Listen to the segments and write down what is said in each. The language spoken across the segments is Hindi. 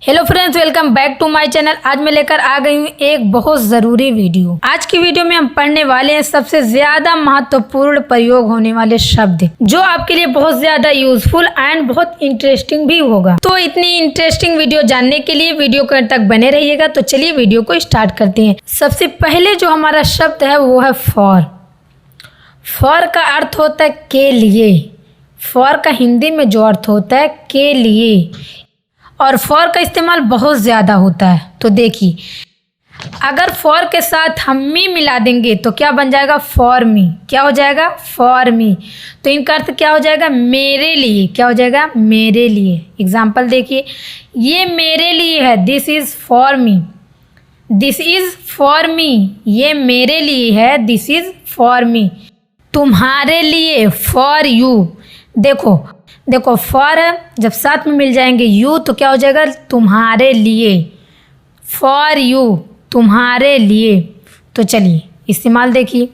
Hello friends, welcome back to my channel. आज मैं लेकर आ गई हूँ एक बहुत ज़रूरी वीडियो। आज की वीडियो में हम पढ़ने वाले हैं सबसे ज़्यादा महत्वपूर्ण प्रयोग होने वाले शब्द, जो आपके लिए बहुत ज़्यादा यूजफुल एंड बहुत इंटरेस्टिंग भी होगा। तो इतनी इंटरेस्टिंग वीडियो जानने के लिए वीडियो के अंत तक बने रहिएगा। तो चलिए वीडियो को स्टार्ट करते हैं। सबसे पहले जो हमारा शब्द है वो है फॉर। फॉर का अर्थ होता है के लिए। फॉर का हिंदी में जो अर्थ होता है के लिए, और फॉर का इस्तेमाल बहुत ज़्यादा होता है। तो देखिए, अगर फॉर के साथ हम मी मिला देंगे तो क्या बन जाएगा? For me. क्या हो जाएगा? For me. तो इनका अर्थ क्या हो जाएगा? मेरे लिए। क्या हो जाएगा? मेरे लिए। एग्जाम्पल देखिए, ये मेरे लिए है, this is for me. This is for me. ये मेरे लिए है, दिस इज़ फॉर मी। तुम्हारे लिए, फॉर यू। देखो फॉर है, जब साथ में मिल जाएंगे यू तो क्या हो जाएगा? तुम्हारे लिए। फॉर यू, तुम्हारे लिए। तो चलिए इस्तेमाल देखिए,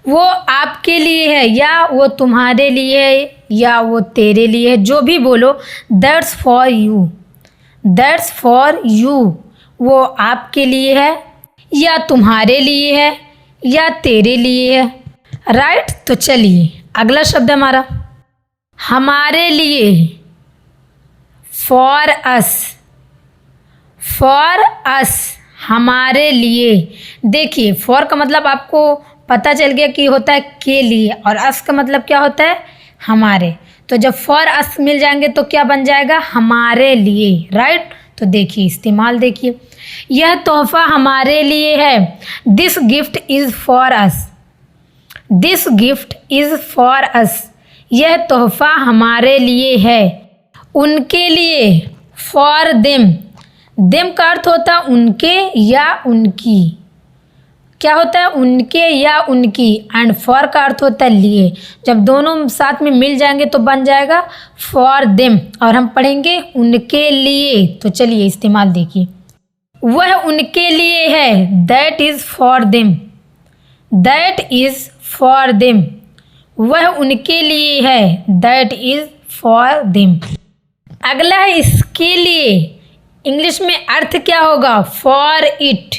वो आपके लिए है, या वो तुम्हारे लिए है, या वो तेरे लिए है, जो भी बोलो, that's for you. That's for you. वो आपके लिए है, या तुम्हारे लिए है, या तेरे लिए है। राइट। तो चलिए अगला शब्द हमारा हमारे लिए, फॉर अस। फॉर अस, हमारे लिए। देखिए, फॉर का मतलब आपको पता चल गया कि होता है के लिए, और अस का मतलब क्या होता है? हमारे। तो जब फॉर अस मिल जाएंगे तो क्या बन जाएगा? हमारे लिए। राइट। तो देखिए इस्तेमाल देखिए, यह तोहफा हमारे लिए है। This gift is for us. This gift is for us. यह तोहफा हमारे लिए है। उनके लिए, फॉर देम। देम का अर्थ होता है उनके या उनकी। क्या होता है? उनके या उनकी। एंड फॉर का अर्थ होता है लिए। जब दोनों साथ में मिल जाएंगे तो बन जाएगा फॉर देम, और हम पढ़ेंगे उनके लिए। तो चलिए इस्तेमाल देखिए, वह उनके लिए है, that is for them. That is for them. वह उनके लिए है, दैट इज़ फॉर देम। अगला है इसके लिए। इंग्लिश में अर्थ क्या होगा? For it.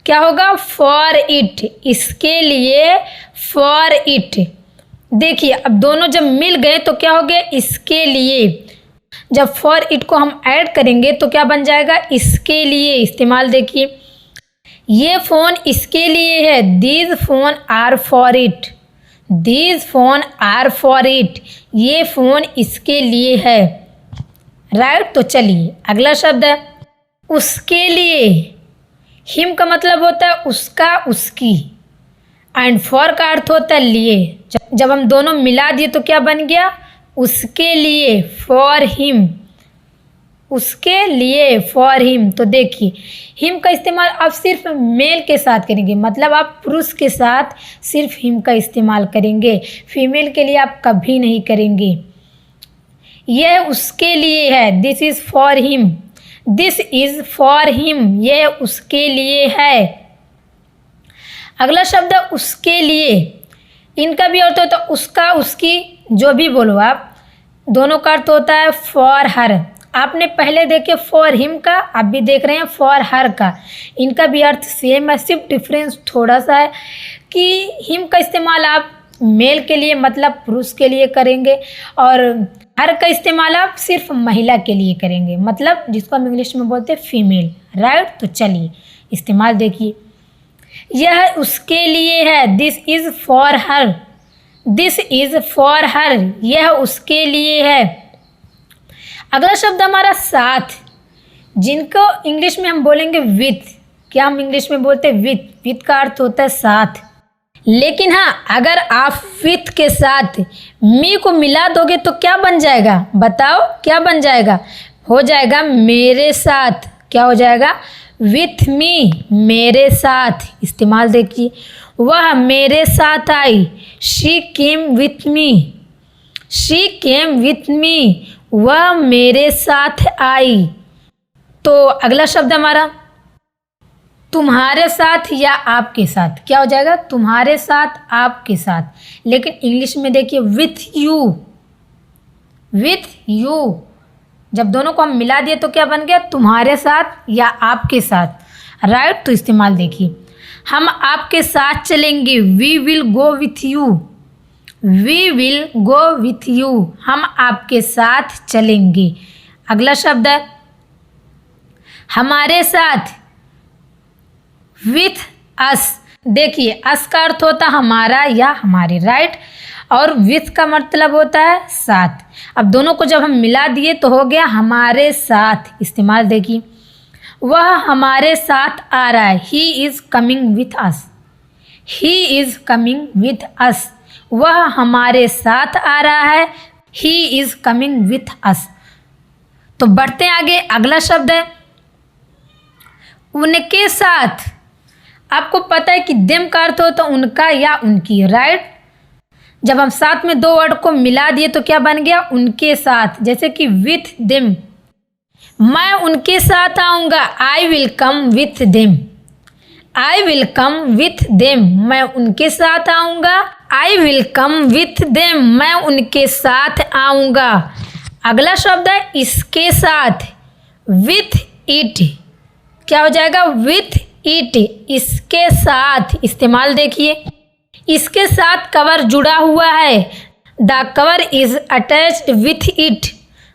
क्या होगा? For it. इसके लिए, फॉर इट। देखिए, अब दोनों जब मिल गए तो क्या हो गया? इसके लिए। जब फॉर इट को हम ऐड करेंगे तो क्या बन जाएगा? इसके लिए। इस्तेमाल देखिए, ये फ़ोन इसके लिए है, these phones are for it. These phones are for it. ये फ़ोन इसके लिए है। राइट। तो चलिए अगला शब्द है उसके लिए। हिम का मतलब होता है उसका, उसकी। एंड फॉर का अर्थ होता है लिए। जब हम दोनों मिला दिए तो क्या बन गया? उसके लिए, फॉर हिम। उसके लिए, फॉर हिम। तो देखिए, हिम का इस्तेमाल आप सिर्फ मेल के साथ करेंगे, मतलब आप पुरुष के साथ सिर्फ हिम का इस्तेमाल करेंगे, फीमेल के लिए आप कभी नहीं करेंगे। यह उसके लिए है, this is for him. This is for him. यह उसके लिए है। अगला शब्द है उसके लिए। इनका भी अर्थ होता है उसका, उसकी, जो भी बोलो आप। दोनों का अर्थ होता है फॉर हर। आपने पहले देखे फॉर हिम का, आप भी देख रहे हैं फॉर हर का। इनका भी अर्थ सेम है, सिर्फ डिफरेंस थोड़ा सा है कि हिम का इस्तेमाल आप मेल के लिए, मतलब पुरुष के लिए करेंगे, और हर का इस्तेमाल आप सिर्फ महिला के लिए करेंगे, मतलब जिसको हम इंग्लिश में बोलते हैं फीमेल। राइट। तो चलिए इस्तेमाल देखिए, यह उसके लिए है, this is for her. This is for her. यह उसके लिए है। अगला शब्द हमारा साथ, जिनको इंग्लिश में हम बोलेंगे विथ। क्या हम इंग्लिश में बोलते हैं? विथ। विथ का अर्थ होता है साथ। लेकिन हाँ, अगर आप विथ के साथ मी को मिला दोगे तो क्या बन जाएगा? बताओ क्या बन जाएगा? हो जाएगा मेरे साथ। क्या हो जाएगा? विथ मी, मेरे साथ। इस्तेमाल देखिए, वह मेरे साथ आई, she came with me. She came with me. वह मेरे साथ आई। तो अगला शब्द हमारा तुम्हारे साथ या आपके साथ। क्या हो जाएगा? तुम्हारे साथ, आपके साथ। लेकिन इंग्लिश में देखिए विथ यू। With you. जब दोनों को हम मिला दिए तो क्या बन गया, तुम्हारे साथ या आपके साथ, राइट। तो इस्तेमाल देखिए, हम आपके साथ चलेंगे, we will go with you, we will go with you, हम आपके साथ चलेंगे। अगला शब्द है हमारे साथ, विथ अस। देखिए अस का अर्थ होता है हमारा या हमारे, राइट, और विथ का मतलब होता है साथ। अब दोनों को जब हम मिला दिए तो हो गया हमारे साथ। इस्तेमाल देखिए, वह हमारे साथ आ रहा है, he is coming with us, he is coming with us, वह हमारे साथ आ रहा है, he is coming with us. तो बढ़ते आगे, अगला शब्द है उनके साथ। आपको पता है कि देम का अर्थ होता है उनका या उनकी, राइट। जब हम साथ में दो वर्ड को मिला दिए तो क्या बन गया, उनके साथ। जैसे कि विथ देम, मैं उनके साथ आऊँगा, I will come with them, I will come with them, मैं उनके साथ आऊँगा, I will come with them, मैं उनके साथ आऊँगा। अगला शब्द है इसके साथ, विथ इट। क्या हो जाएगा, विथ इट, इसके साथ। इस्तेमाल देखिए, इसके साथ कवर जुड़ा हुआ है, the cover is attached with it,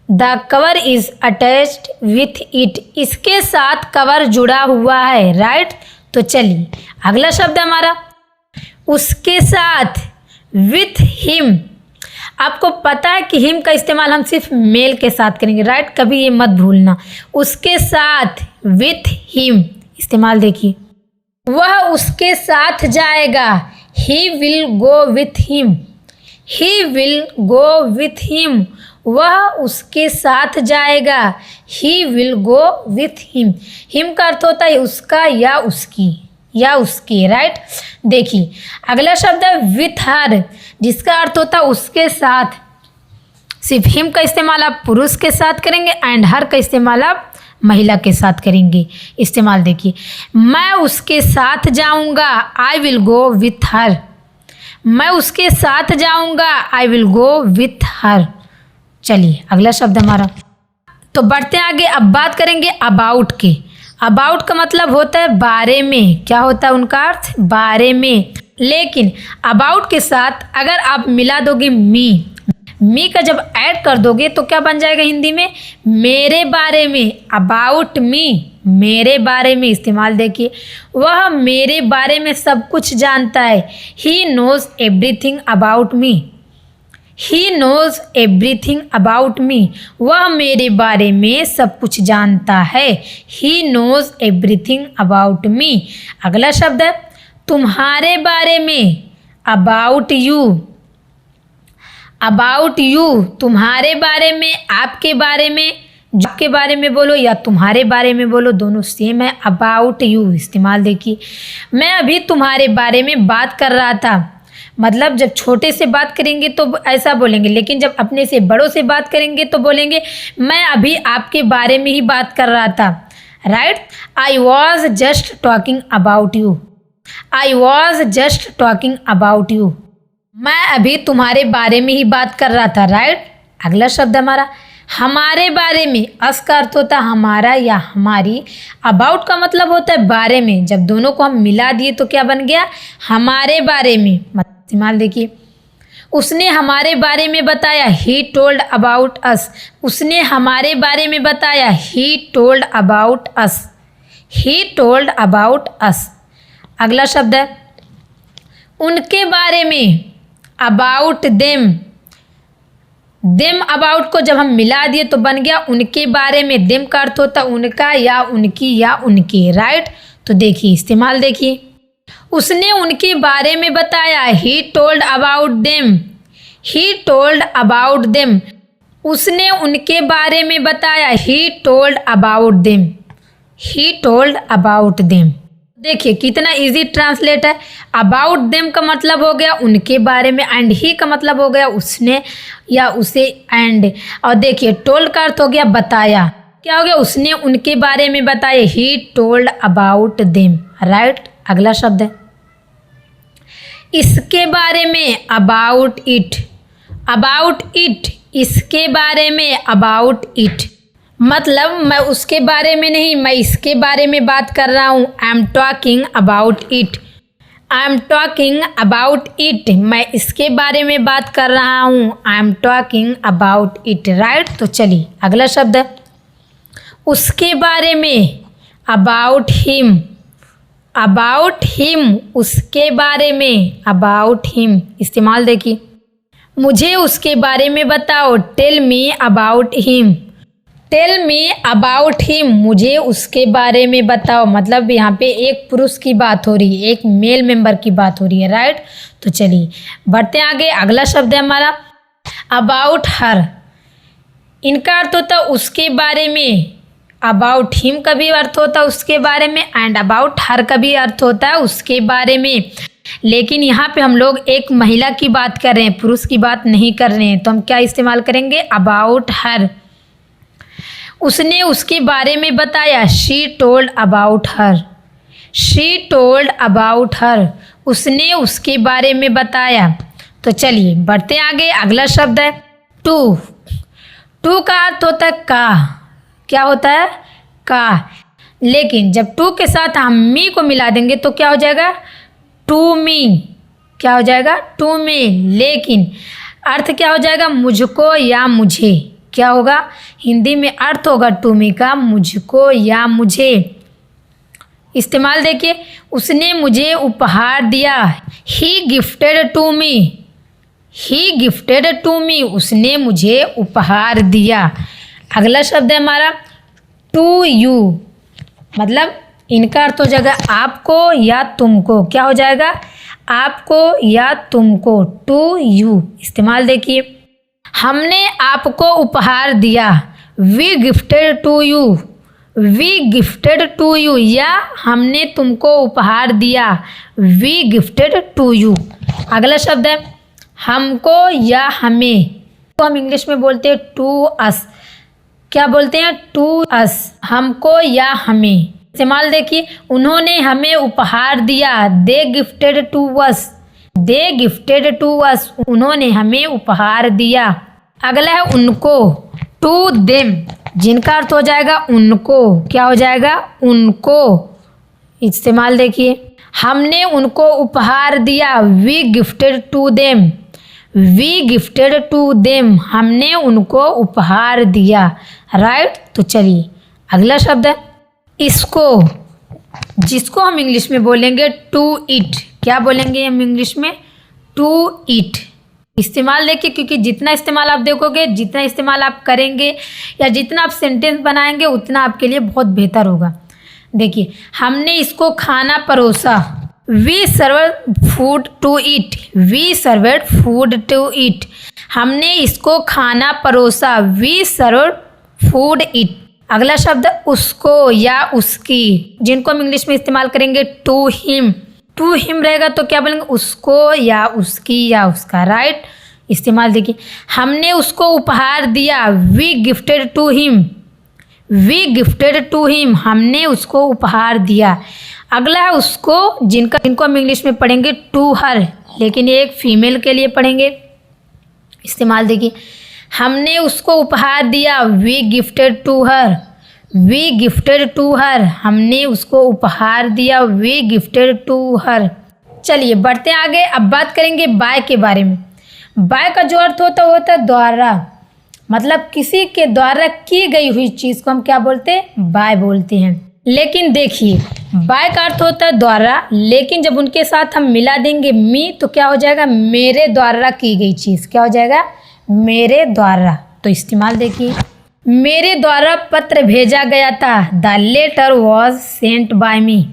the cover is attached with it, इसके साथ कवर जुड़ा हुआ है, राइट। तो चलिए अगला शब्द हमारा उसके साथ, विथ हिम। आपको पता है कि हिम का इस्तेमाल हम सिर्फ मेल के साथ करेंगे, राइट, कभी ये मत भूलना। उसके साथ, विथ हिम। इस्तेमाल देखिए, वह उसके साथ जाएगा, he will go with him, he will go with him, वह उसके साथ जाएगा, he will go with him. Him का अर्थ होता है उसका या उसकी या उसके, राइट। देखिए अगला शब्द है विथ हर, जिसका अर्थ होता है उसके साथ। सिर्फ हिम का इस्तेमाल आप पुरुष के साथ करेंगे एंड हर का इस्तेमाल आप महिला के साथ करेंगे। इस्तेमाल देखिए, मैं उसके साथ जाऊंगा, I will go with her, मैं उसके साथ जाऊंगा, I will go with her. चलिए अगला शब्द हमारा, तो बढ़ते आगे। अब बात करेंगे अबाउट के। अबाउट का मतलब होता है बारे में। क्या होता है उनका अर्थ, बारे में। लेकिन अबाउट के साथ अगर आप मिला दोगे मी का जब ऐड कर दोगे तो क्या बन जाएगा हिंदी में, मेरे बारे में, अबाउट मी, मेरे बारे में। इस्तेमाल देखिए, वह मेरे बारे में सब कुछ जानता है, he knows everything about me, he knows everything about me, वह मेरे बारे में सब कुछ जानता है, he knows everything about me. अगला शब्द है तुम्हारे बारे में, अबाउट यू, अबाउट यू, तुम्हारे बारे में, आपके बारे में, आपके बारे में बोलो या तुम्हारे बारे में बोलो, दोनों सेम है। About you. इस्तेमाल देखिए, मैं अभी तुम्हारे बारे में बात कर रहा था, मतलब जब छोटे से बात करेंगे तो ऐसा बोलेंगे, लेकिन जब अपने से बड़ों से बात करेंगे तो बोलेंगे मैं अभी आपके बारे में ही बात कर रहा था, right. I was just talking about you, I was just talking about you, मैं अभी तुम्हारे बारे में ही बात कर रहा था, राइट। अगला शब्द हमारा हमारे बारे में। अस का अर्थ होता है हमारा या हमारी, अबाउट का मतलब होता है बारे में। जब दोनों को हम मिला दिए तो क्या बन गया, हमारे बारे में। इस्तेमाल देखिए, उसने हमारे बारे में बताया, ही टोल्ड अबाउट अस, उसने हमारे बारे में बताया, he told about us, he told about us. अगला शब्द है उनके बारे में, अबाउट देम। देम अबाउट को जब हम मिला दिए तो बन गया उनके बारे में। देम का अर्थ होता है उनका या उनकी या उनके, राइट। तो देखिए इस्तेमाल देखिए, उसने उनके बारे में बताया, he told about them, he told about them, उसने उनके बारे में बताया, he told about them, he told about them. देखिए कितना इजी ट्रांसलेट है। अबाउट देम का मतलब हो गया उनके बारे में, एंड ही का मतलब हो गया उसने या उसे, एंड और देखिए टोल्ड का अर्थ हो गया बताया। क्या हो गया, उसने उनके बारे में बताया, he told about them, right. अगला शब्द है इसके बारे में, अबाउट इट, अबाउट इट, इसके बारे में, अबाउट इट। मतलब मैं उसके बारे में नहीं, मैं इसके बारे में बात कर रहा हूँ। I am talking about it. I am talking about it, मैं इसके बारे में बात कर रहा हूँ। I am talking about it, right. तो चलिए अगला शब्द है उसके बारे में, अबाउट हिम। अबाउट हिम, उसके बारे में, अबाउट हिम। इस्तेमाल देखिए, मुझे उसके बारे में बताओ, tell me about him. Tell me about him, मुझे उसके बारे में बताओ। मतलब यहाँ पे एक पुरुष की बात हो रही है, एक मेल मेंबर की बात हो रही है, राइट। तो चलिए बढ़ते हैं आगे। अगला शब्द है हमारा अबाउट हर। इनका अर्थ होता है उसके बारे में। अबाउट हिम का भी अर्थ होता है उसके बारे में, एंड अबाउट हर का भी अर्थ होता है उसके बारे में। लेकिन यहाँ पे हम लोग एक महिला की बात कर रहे हैं, पुरुष की बात नहीं कर रहे हैं। तो हम क्या इस्तेमाल करेंगे, अबाउट हर। उसने उसके बारे में बताया, she told about her. She told about her, उसने उसके बारे में बताया। तो चलिए बढ़ते हैं आगे। अगला शब्द है टू। टू का अर्थ होता है का। क्या होता है, का। लेकिन जब टू के साथ हम मी को मिला देंगे तो क्या हो जाएगा, टू मी। क्या हो जाएगा, टू मी। लेकिन अर्थ क्या हो जाएगा, मुझको या मुझे। क्या होगा, हिंदी में अर्थ होगा टू मी का, मुझको या मुझे। इस्तेमाल देखिए, उसने मुझे उपहार दिया, he gifted to me. He gifted to me, उसने मुझे उपहार दिया। अगला शब्द है हमारा टू यू। मतलब इनका अर्थ हो जाएगा आपको या तुमको। क्या हो जाएगा, आपको या तुमको, टू यू। इस्तेमाल देखिए, हमने आपको उपहार दिया, we gifted to you. We gifted to you, या हमने तुमको उपहार दिया, वी गिफ्टेड टू यू। अगला शब्द है हमको या हमें। तो हम इंग्लिश में बोलते हैं टू अस। क्या बोलते हैं, टू अस, हमको या हमें। इस्तेमाल देखिए, उन्होंने हमें उपहार दिया, they gifted to us. They gifted to us, उन्होंने हमें उपहार दिया। अगला है उनको, टू देम, जिनका अर्थ हो जाएगा उनको। क्या हो जाएगा, उनको। इस्तेमाल देखिए, हमने उनको उपहार दिया, we gifted to them. We gifted to them, हमने उनको उपहार दिया, राइट। तो चलिए अगला शब्द है इसको, जिसको हम इंग्लिश में बोलेंगे टू इट। क्या बोलेंगे हम इंग्लिश में, टू इट। इस्तेमाल देखिए, क्योंकि जितना इस्तेमाल आप देखोगे, जितना इस्तेमाल आप करेंगे या जितना आप सेंटेंस बनाएंगे, उतना आपके लिए बहुत बेहतर होगा। देखिए, हमने इसको खाना परोसा, we serve food to it. We served food to it, हमने इसको खाना परोसा, वी सर्व फूड इट। अगला शब्द उसको या उसकी, जिनको हम इंग्लिश में इस्तेमाल करेंगे टू हिम। टू हिम रहेगा तो क्या बोलेंगे, उसको या उसकी या उसका, राइट। इस्तेमाल देखिए, हमने उसको उपहार दिया, we gifted to him. We gifted to him, हमने उसको उपहार दिया। अगला है उसको, जिनको हम इंग्लिश में पढ़ेंगे टू हर, लेकिन ये एक फीमेल के लिए पढ़ेंगे। इस्तेमाल देखिए, हमने उसको उपहार दिया, we gifted to her. We gifted to her, हमने उसको उपहार दिया, वी गिफ्टेड टू हर। चलिए बढ़ते हैं आगे। अब बात करेंगे बाय के बारे में। बाय का जो अर्थ होता है द्वारा। मतलब किसी के द्वारा की गई हुई चीज़ को हम क्या बोलते हैं, बाय बोलते हैं। लेकिन देखिए, बाय का अर्थ होता है द्वारा, लेकिन जब उनके साथ हम मिला देंगे मी, तो क्या हो जाएगा, मेरे द्वारा की गई चीज़। क्या हो जाएगा, मेरे द्वारा। तो इस्तेमाल देखिए, मेरे द्वारा पत्र भेजा गया था, the letter was sent by me.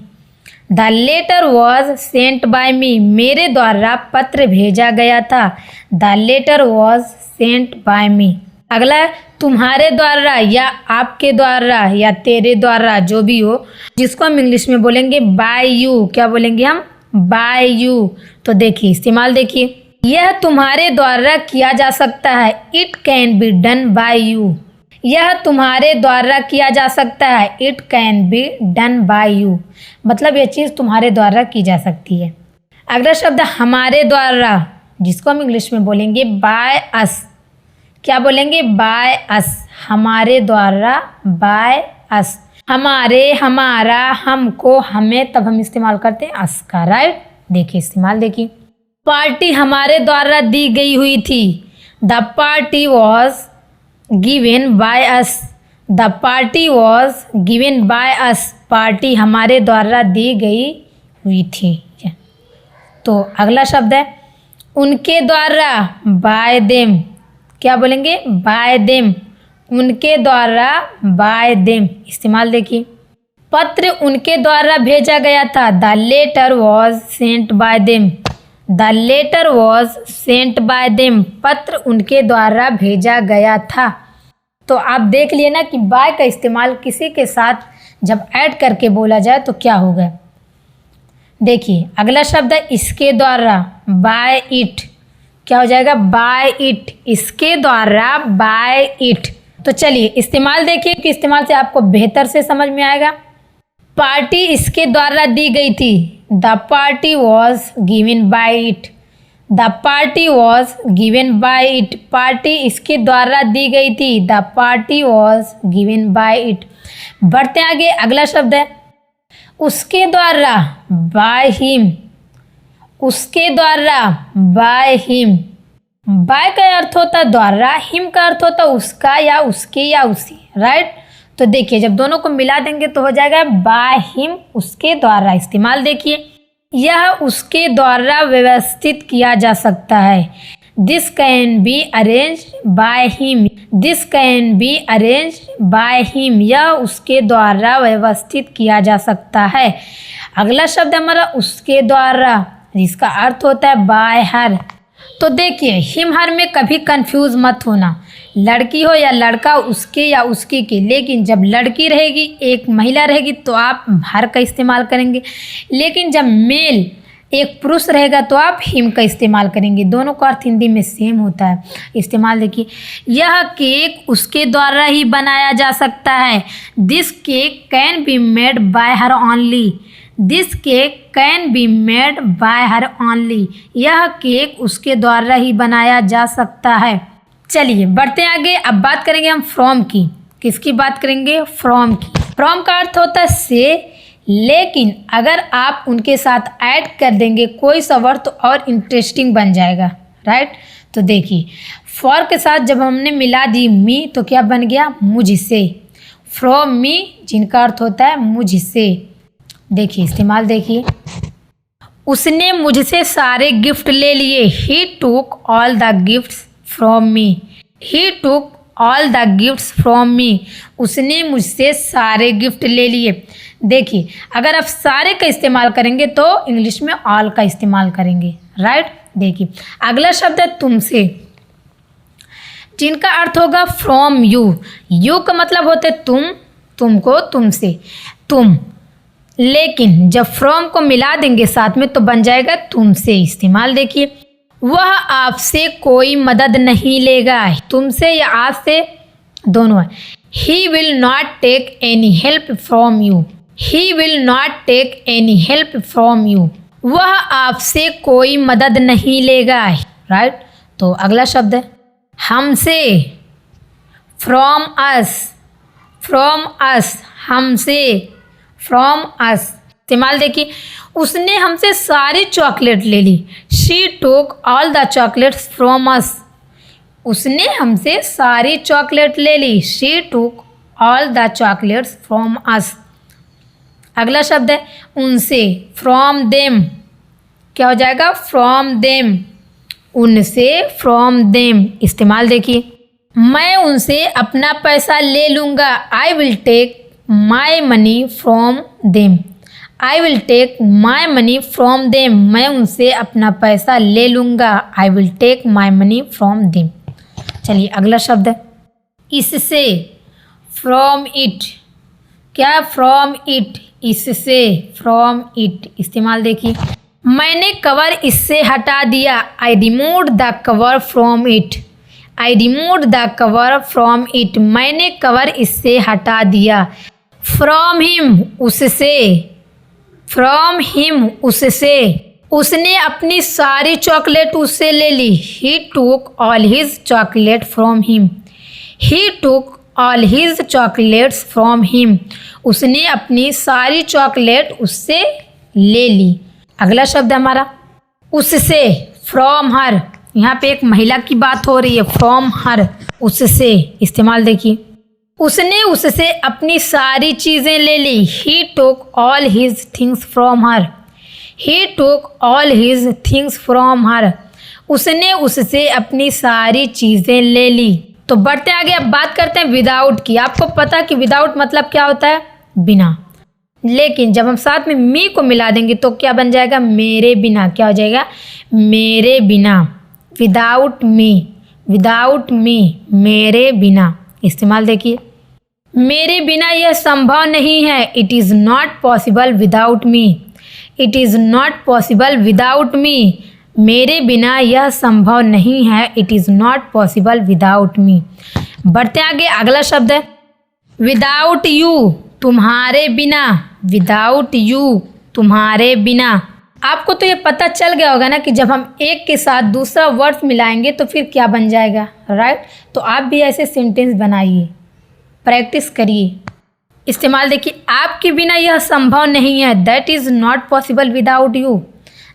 The letter was sent by me, मेरे द्वारा पत्र भेजा गया था, the letter was sent by me. अगला है तुम्हारे द्वारा या आपके द्वारा या तेरे द्वारा, जो भी हो, जिसको हम इंग्लिश में बोलेंगे बाय यू। क्या बोलेंगे हम, बाय यू। तो देखिए इस्तेमाल देखिए, यह तुम्हारे द्वारा किया जा सकता है, it can be done by you. यह तुम्हारे द्वारा किया जा सकता है, it can be done by you. मतलब यह चीज़ तुम्हारे द्वारा की जा सकती है। अगला शब्द हमारे द्वारा, जिसको हम इंग्लिश में बोलेंगे बाय अस। क्या बोलेंगे? बाय अस, हमारे द्वारा, बाय अस। हमारे, हमारा, हमको, हमें, तब हम इस्तेमाल करते हैं अस का, राइट। देखिए इस्तेमाल देखिए, पार्टी हमारे द्वारा दी गई हुई थी। The party was given by us. The party was given by us, party हमारे द्वारा दी गई हुई थी। तो अगला शब्द है उनके द्वारा, बाय देम। क्या बोलेंगे? बाय देम, उनके द्वारा, बाय देम। इस्तेमाल देखिए, पत्र उनके द्वारा भेजा गया था। The letter was sent by them. The letter was sent by them, पत्र उनके द्वारा भेजा गया था। तो आप देख लिए ना कि बाय का इस्तेमाल किसी के साथ जब ऐड करके बोला जाए तो क्या होगा। देखिए अगला शब्द है इसके द्वारा, बाय इट। क्या हो जाएगा? बाय इट, इसके द्वारा, बाय इट। तो चलिए इस्तेमाल देखिए कि इस्तेमाल से आपको बेहतर से समझ में आएगा। पार्टी इसके द्वारा दी गई थी। The party was given by it. The party was given by it, party इसके द्वारा दी गई थी। The party was given by it. बढ़ते आगे, अगला शब्द है उसके द्वारा, बाय हिम। उसके द्वारा, बाय हिम। बाय का अर्थ होता है द्वारा, हिम का अर्थ होता है उसका या उसके या उसी, राइट। तो देखिए जब दोनों को मिला देंगे तो हो जाएगा बाय हिम, उसके द्वारा। इस्तेमाल देखिए, यह उसके द्वारा व्यवस्थित किया जा सकता है। This can be arrange by him. This can be arrange by him, यह उसके द्वारा व्यवस्थित किया जा सकता है। अगला शब्द हमारा उसके द्वारा, जिसका अर्थ होता है बाय हर। तो देखिए हिम हर में कभी कंफ्यूज मत होना, लड़की हो या लड़का, उसके या उसकी के। लेकिन जब लड़की रहेगी, एक महिला रहेगी, तो आप हर का इस्तेमाल करेंगे। लेकिन जब मेल, एक पुरुष रहेगा, तो आप हिम का इस्तेमाल करेंगे। दोनों का अर्थ हिंदी में सेम होता है। इस्तेमाल देखिए, यह केक उसके द्वारा ही बनाया जा सकता है। This cake can be made by her only. This cake can be made by her only, यह केक उसके द्वारा ही बनाया जा सकता है। चलिए बढ़ते हैं आगे। अब बात करेंगे हम फ्रॉम की। किसकी बात करेंगे? फ्रॉम की। फ्रॉम का अर्थ होता है से, लेकिन अगर आप उनके साथ ऐड कर देंगे कोई सा वर्ड तो और इंटरेस्टिंग बन जाएगा, राइट। तो देखिए फॉर के साथ जब हमने मिला दी मी, तो क्या बन गया? मुझसे। फ्रॉम मी, जिनका अर्थ होता है मुझसे। देखिए इस्तेमाल देखिए, उसने मुझसे सारे गिफ्ट ले लिए। He took all the gifts from me. He took all the gifts from me, उसने मुझसे सारे गिफ्ट ले लिए। देखिए अगर आप सारे का इस्तेमाल करेंगे तो इंग्लिश में ऑल का इस्तेमाल करेंगे, राइट। देखिए अगला शब्द है तुमसे, जिनका अर्थ होगा फ्रॉम यू। यू का मतलब होता है तुम, तुमको, तुमसे, तुम। लेकिन जब फ्रॉम को मिला देंगे साथ में तो बन जाएगा तुमसे। इस्तेमाल देखिए, वह आपसे कोई मदद नहीं लेगा। तुमसे या आपसे दोनों है। He will not take any help from you. He will not take any help from you, वह आपसे कोई मदद नहीं लेगा, राइट। तो अगला शब्द है हमसे, फ्रॉम अस। फ्रॉम अस, हमसे, फ्रॉम अस। इस्तेमाल देखिए, उसने हमसे सारी चॉकलेट ले ली। She took all the chocolates from us. उसने हमसे सारी चॉकलेट ले ली। She took all the chocolates from us. अगला शब्द है उनसे, फ्रॉम देम। क्या हो जाएगा? फ्रॉम देम, उनसे, फ्रॉम देम। इस्तेमाल देखिए, मैं उनसे अपना पैसा ले लूँगा। I will take my money from them. I will take my money from them, मैं उनसे अपना पैसा ले लूँगा। I will take my money from them. चलिए अगला शब्द है इससे, फ्रॉम इट। क्या? फ्रॉम इट, इससे, फ्रॉम इट। इस्तेमाल देखिए, मैंने कवर इससे हटा दिया। I removed the cover from it. I removed the cover from it, मैंने कवर इससे हटा दिया। फ्रॉम हिम, उससे। फ्रॉम हिम, उससे। उसने अपनी सारी चॉकलेट उससे ले ली। He took all his chocolate from him. He took all his chocolates from him. उसने अपनी सारी चॉकलेट उससे ले ली। अगला शब्द है हमारा उससे, फ्रॉम हर। यहाँ पे एक महिला की बात हो रही है, फ्रॉम हर, उससे। इस्तेमाल देखिए, उसने उससे अपनी सारी चीज़ें ले ली। He took all his things from her. He took all his things from her. उसने उससे अपनी सारी चीज़ें ले ली। तो बढ़ते आगे, अब बात करते हैं विदाउट की। आपको पता है कि विदाउट मतलब क्या होता है? बिना। लेकिन जब हम साथ में मी को मिला देंगे तो क्या बन जाएगा? मेरे बिना। क्या हो जाएगा? मेरे बिना। विदाउट मी, विदाउट मी, मेरे बिना। इस्तेमाल देखिए, मेरे बिना यह संभव नहीं है। It is not possible without me. It is not possible without me. मेरे बिना यह संभव नहीं है। It is not possible without me. बढ़ते आगे, अगला शब्द है विदाउट यू, तुम्हारे बिना। विदाउट यू, तुम्हारे बिना। आपको तो ये पता चल गया होगा ना कि जब हम एक के साथ दूसरा वर्ड मिलाएंगे तो फिर क्या बन जाएगा, राइट? तो आप भी ऐसे सेंटेंस बनाइए, प्रैक्टिस करिए। इस्तेमाल देखिए, आपके बिना यह संभव नहीं है। That is not possible without you.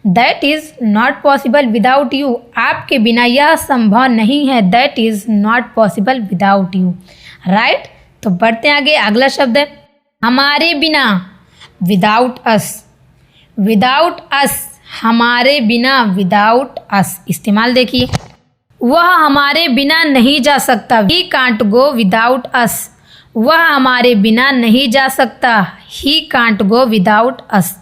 That is not possible without you. आपके बिना यह संभव नहीं है। That is not possible without you, right? तो बढ़ते आगे, अगला शब्द है हमारे बिना, विदाउट अस। विदाउट अस, हमारे बिना, विदाउट अस। इस्तेमाल देखिए, वह हमारे बिना नहीं जा सकता। ही कांट गो विदाउट अस। वह हमारे बिना नहीं जा सकता। ही कांट गो विदाउट अस।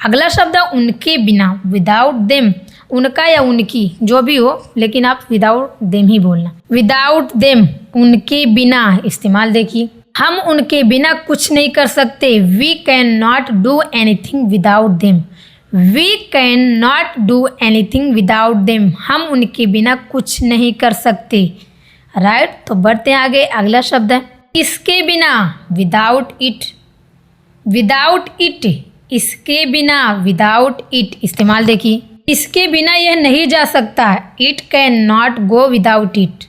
अगला शब्द है उनके बिना, विदाउट देम। उनका या उनकी, जो भी हो, लेकिन आप विदाउट देम ही बोलना। विदाउट देम, उनके बिना। इस्तेमाल देखिए, हम उनके बिना कुछ नहीं कर सकते। We can not do anything without them. We can not do anything without them. हम उनके बिना कुछ नहीं कर सकते, राइट? तो बढ़ते हैं आगे, अगला शब्द है इसके बिना, विदाउट इट। विदाउट इट, इसके बिना, विदाउट इट। इस्तेमाल देखिए, इसके बिना यह नहीं जा सकता। It can not go without it.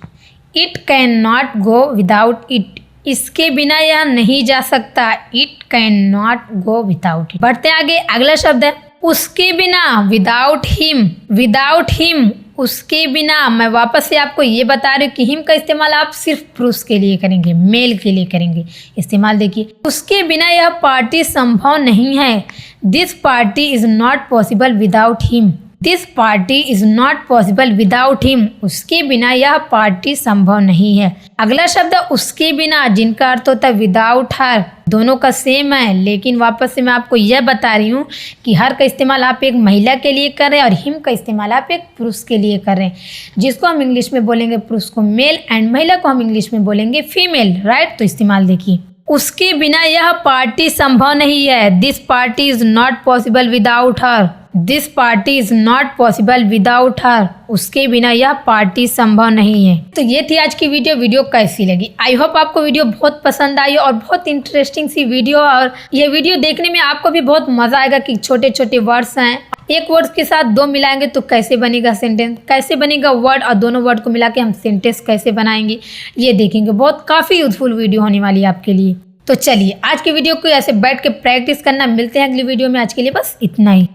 It can not go without it. इसके बिना यह नहीं जा सकता। It can not go without it. बढ़ते आगे, अगला शब्द है उसके बिना, विदाउट हिम। विदाउट हिम, उसके बिना। मैं वापस से आपको ये बता रही हूँ कि हिम का इस्तेमाल आप सिर्फ पुरुष के लिए करेंगे, मेल के लिए करेंगे। इस्तेमाल देखिए, उसके बिना यह पार्टी संभव नहीं है। This party is not possible without him. This party is not possible without him. उसके बिना यह पार्टी संभव नहीं है। अगला शब्द उसके बिना, जिनका अर्थ होता है विदाउट हर। दोनों का सेम है, लेकिन वापस से मैं आपको यह बता रही हूँ कि हर का इस्तेमाल आप एक महिला के लिए कर रहे हैं और हिम का इस्तेमाल आप एक पुरुष के लिए कर रहे हैं। जिसको हम इंग्लिश में बोलेंगे पुरुष को मेल एंड महिला को हम इंग्लिश में बोलेंगे फीमेल, राइट? तो इस्तेमाल देखिए, उसके बिना यह पार्टी संभव नहीं है। This party is not possible without her. This party is not possible without her. उसके बिना यह पार्टी संभव नहीं है। तो ये थी आज की वीडियो। वीडियो कैसी लगी? आई होप आपको वीडियो बहुत पसंद आई और बहुत इंटरेस्टिंग सी वीडियो। और ये वीडियो देखने में आपको भी बहुत मजा आएगा कि छोटे छोटे वर्ड्स हैं, एक वर्ड के साथ दो मिलाएंगे तो कैसे बनेगा सेंटेंस, कैसे बनेगा वर्ड, और दोनों वर्ड को मिला के हम सेंटेंस कैसे बनाएंगे, ये देखेंगे। बहुत काफ़ी यूजफुल वीडियो होने वाली है आपके लिए। तो चलिए आज की वीडियो को ऐसे बैठ के प्रैक्टिस करना। मिलते हैं अगली वीडियो में। आज के लिए बस इतना ही।